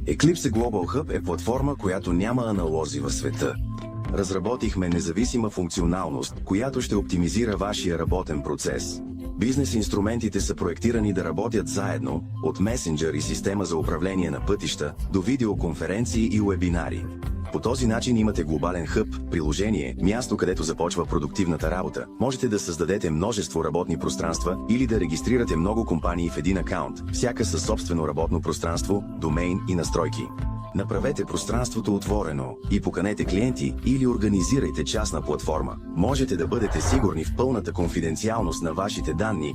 Eclipse Global Hub е платформа, която няма аналози в света. Разработихме независима функционалност, която ще оптимизира вашия работен процес. Бизнес инструментите са проектирани да работят заедно, от месенджер и система за управление на пътища, до видеоконференции и уебинари. По този начин имате глобален хъб, приложение, място, където започва продуктивната работа. Можете да създадете множество работни пространства или да регистрирате много компании в един акаунт, всяка със собствено работно пространство, домейн и настройки. Направете пространството отворено и поканете клиенти или организирайте частна платформа. Можете да бъдете сигурни в пълната конфиденциалност на вашите данни.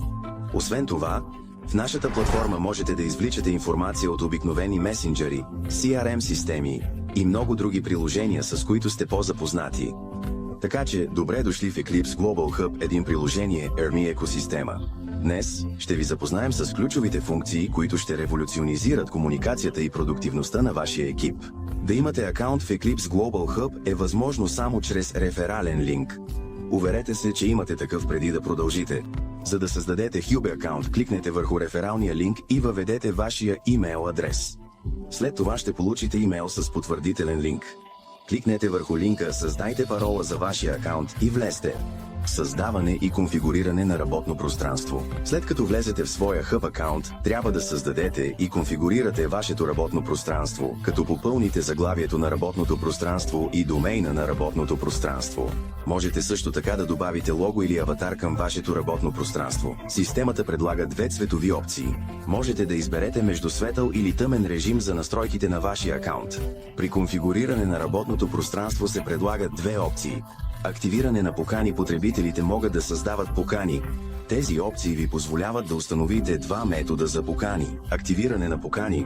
Освен това, в нашата платформа можете да извличате информация от обикновени месенджери, CRM системи и много други приложения, с които сте по-запознати. Така че, добре дошли в Eclipse Global Hub, един приложение Ermi екосистема. Днес ще ви запознаем с ключовите функции, които ще революционизират комуникацията и продуктивността на вашия екип. Да имате акаунт в Eclipse Global Hub е възможно само чрез реферален линк. Уверете се, че имате такъв преди да продължите. За да създадете Hube акаунт, кликнете върху рефералния линк и въведете вашия имейл адрес. След това ще получите имейл с потвърдителен линк. Кликнете върху линка, създайте парола за вашия акаунт и влезте. Създаване и конфигуриране на работно пространство. След като влезете в своя Hub акаунт, трябва да създадете и конфигурирате вашето работно пространство, като попълните заглавието на работното пространство и домейна на работното пространство. Можете също така да добавите лого или аватар към вашето работно пространство. Системата предлага две цветови опции. Можете да изберете между светъл или тъмен режим за настройките на вашия акаунт. При конфигуриране на работното пространство се предлагат две опции. Активиране на покани. Потребителите могат да създават покани. Тези опции ви позволяват да установите два метода за покани. Активиране на покани.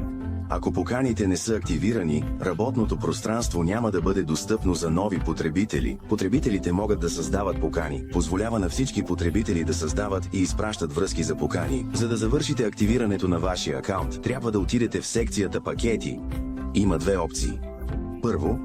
Ако поканите не са активирани, работното пространство няма да бъде достъпно за нови потребители. Потребителите могат да създават покани. Позволява на всички потребители да създават и изпращат връзки за покани. За да завършите активирането на вашия акаунт, трябва да отидете в секцията пакети. Има две опции. Първо,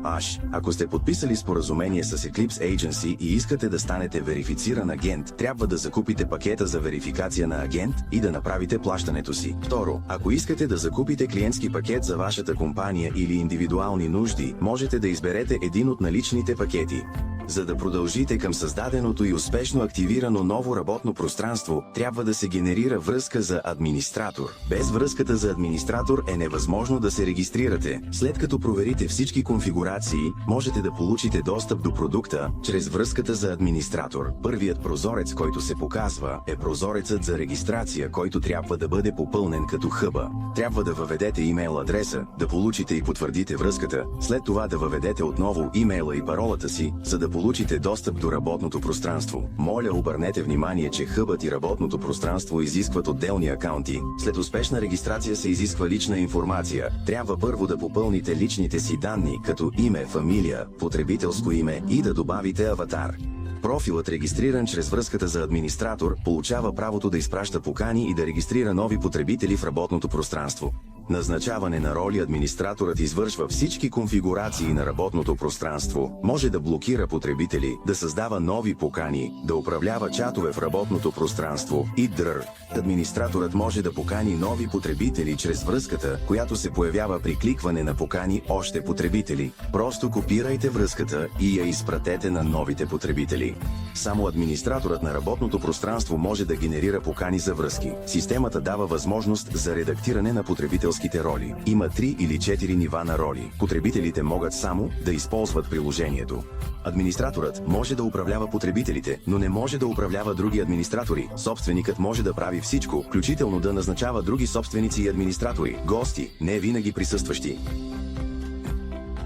ако сте подписали споразумение с Eclipse Agency и искате да станете верифициран агент, трябва да закупите пакета за верификация на агент и да направите плащането си. Второ, ако искате да закупите клиентски пакет за вашата компания или индивидуални нужди, можете да изберете един от наличните пакети. За да продължите към създаденото и успешно активирано ново работно пространство, трябва да се генерира връзка за администратор. Без връзката за администратор е невъзможно да се регистрирате. След като проверите всички конфигурации, можете да получите достъп до продукта чрез връзката за администратор. Първият прозорец, който се показва, е прозорецът за регистрация, който трябва да бъде попълнен като хъба. Трябва да въведете имейл адреса, да получите и потвърдите връзката, след това да въведете отново имейла и паролата си, за да получите достъп до работното пространство. Моля, обърнете внимание, че хъбът и работното пространство изискват отделни акаунти. След успешна регистрация се изисква лична информация. Трябва първо да попълните личните си данни, като име, фамилия, потребителско име и да добавите аватар. Профилът, регистриран чрез връзката за администратор, получава правото да изпраща покани и да регистрира нови потребители в работното пространство. Назначаване на роли. Администраторът извършва всички конфигурации на работното пространство, може да блокира потребители, да създава нови покани, да управлява чатове в работното пространство и др. Администраторът може да покани нови потребители чрез връзката, която се появява при кликване на покани още потребители. Просто копирайте връзката и я изпратете на новите потребители. Само администраторът на работното пространство може да генерира покани за връзки. Системата дава възможност за редактиране на потребителските роли. Има 3 или 4 нива на роли. Потребителите могат само да използват приложението. Администраторът може да управлява потребителите, но не може да управлява други администратори. Собственикът може да прави всичко, включително да назначава други собственици и администратори, гости, не винаги присъстващи.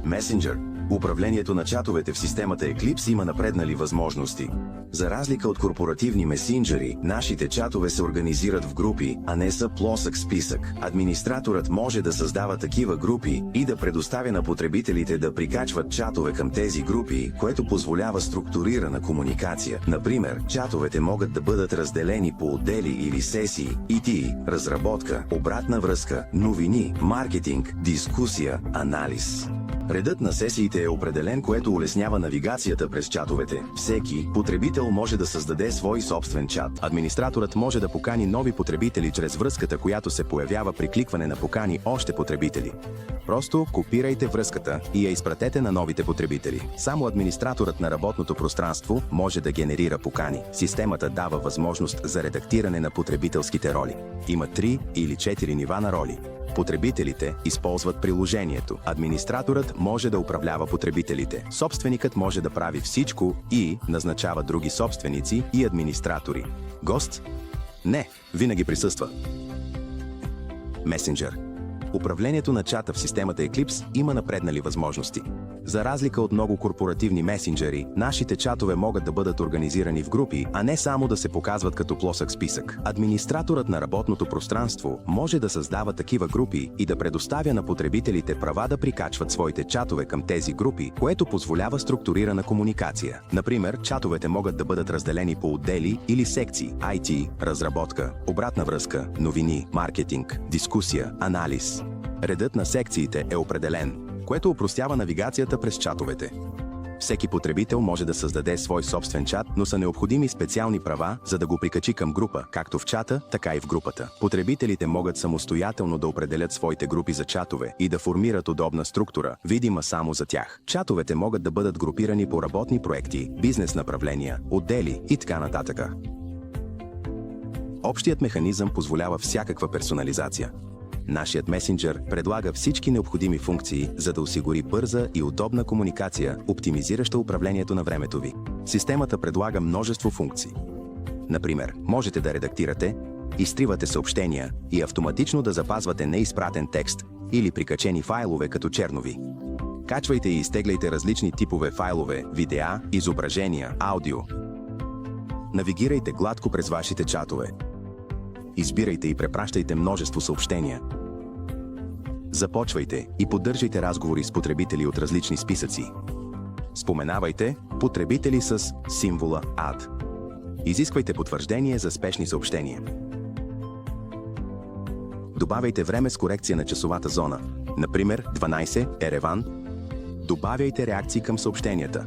Месенджер. Управлението на чатовете в системата Eclipse има напреднали възможности. За разлика от корпоративни месенджери, нашите чатове се организират в групи, а не са плосък списък. Администраторът може да създава такива групи и да предоставя на потребителите да прикачват чатове към тези групи, което позволява структурирана комуникация. Например, чатовете могат да бъдат разделени по отдели или сесии: IT, разработка, обратна връзка, новини, маркетинг, дискусия, анализ. Редът на сесиите е определен, което улеснява навигацията през чатовете. Всеки потребител може да създаде свой собствен чат. Администраторът може да покани нови потребители чрез връзката, която се появява при кликване на покани още потребители. Просто копирайте връзката и я изпратете на новите потребители. Само администраторът на работното пространство може да генерира покани. Системата дава възможност за редактиране на потребителските роли. Има 3 или 4 нива на роли. Потребителите използват приложението. Администраторът може да управлява потребителите. Собственикът може да прави всичко и назначава други собственици и администратори. Гост? Не, винаги присъства. Месенджер. Управлението на чата в системата Eclipse има напреднали възможности. За разлика от много корпоративни месенджери, нашите чатове могат да бъдат организирани в групи, а не само да се показват като плосък списък. Администраторът на работното пространство може да създава такива групи и да предоставя на потребителите права да прикачват своите чатове към тези групи, което позволява структурирана комуникация. Например, чатовете могат да бъдат разделени по отдели или секции: IT, разработка, обратна връзка, новини, маркетинг, дискусия, анализ. Редът на секциите е определен, което опростява навигацията през чатовете. Всеки потребител може да създаде свой собствен чат, но са необходими специални права, за да го прикачи към група, както в чата, така и в групата. Потребителите могат самостоятелно да определят своите групи за чатове и да формират удобна структура, видима само за тях. Чатовете могат да бъдат групирани по работни проекти, бизнес направления, отдели и така нататък. Общият механизъм позволява всякаква персонализация. Нашият месенджер предлага всички необходими функции, за да осигури бърза и удобна комуникация, оптимизираща управлението на времето ви. Системата предлага множество функции. Например, можете да редактирате, изтривате съобщения и автоматично да запазвате неизпратен текст или прикачени файлове като чернови. Качвайте и изтегляйте различни типове файлове, видеа, изображения, аудио. Навигирайте гладко през вашите чатове. Избирайте и препращайте множество съобщения. Започвайте и поддържайте разговори с потребители от различни списъци. Споменавайте потребители с символа AD. Изисквайте потвърждение за спешни съобщения. Добавяйте време с корекция на часовата зона. Например, 12, Ереван. Добавяйте реакции към съобщенията.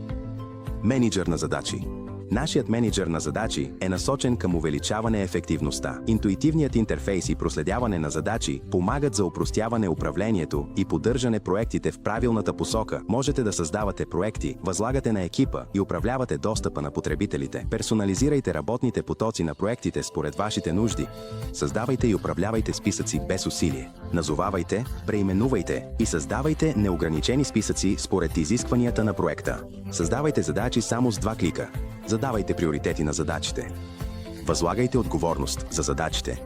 Мениджър на задачи. Нашият мениджър на задачи е насочен към увеличаване ефективността. Интуитивният интерфейс и проследяване на задачи помагат за опростяване управлението и поддържане проектите в правилната посока. Можете да създавате проекти, възлагате на екипа и управлявате достъпа на потребителите. Персонализирайте работните потоци на проектите според вашите нужди. Създавайте и управлявайте списъци без усилие. Назовавайте, преименувайте и създавайте неограничени списъци според изискванията на проекта. Създавайте задачи само с 2 клика. Задавайте приоритети на задачите. Възлагайте отговорност за задачите.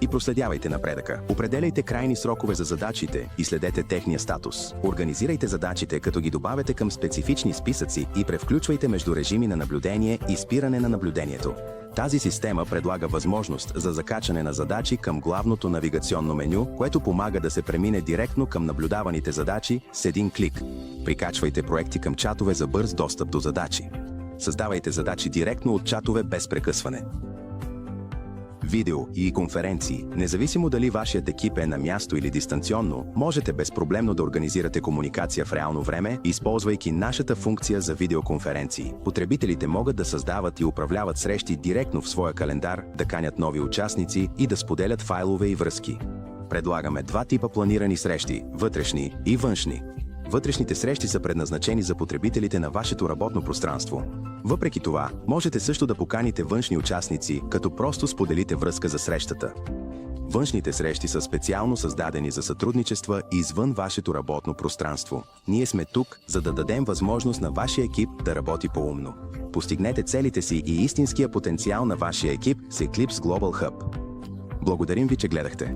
И проследявайте напредъка. Определяйте крайни срокове за задачите и следете техния статус. Организирайте задачите, като ги добавяте към специфични списъци и превключвайте между режими на наблюдение и спиране на наблюдението. Тази система предлага възможност за закачане на задачи към главното навигационно меню, което помага да се премине директно към наблюдаваните задачи с един клик. Прикачвайте проекти към чатове за бърз достъп до задачи. Създавайте задачи директно от чатове без прекъсване. Видео и конференции. Независимо дали вашият екип е на място или дистанционно, можете безпроблемно да организирате комуникация в реално време, използвайки нашата функция за видеоконференции. Потребителите могат да създават и управляват срещи директно в своя календар, да канят нови участници и да споделят файлове и връзки. Предлагаме 2 типа планирани срещи – вътрешни и външни. Вътрешните срещи са предназначени за потребителите на вашето работно пространство. Въпреки това, можете също да поканите външни участници, като просто споделите връзка за срещата. Външните срещи са специално създадени за сътрудничества извън вашето работно пространство. Ние сме тук, за да дадем възможност на вашия екип да работи по-умно. Постигнете целите си и истинския потенциал на вашия екип с Eclipse Global Hub. Благодарим ви, че гледахте.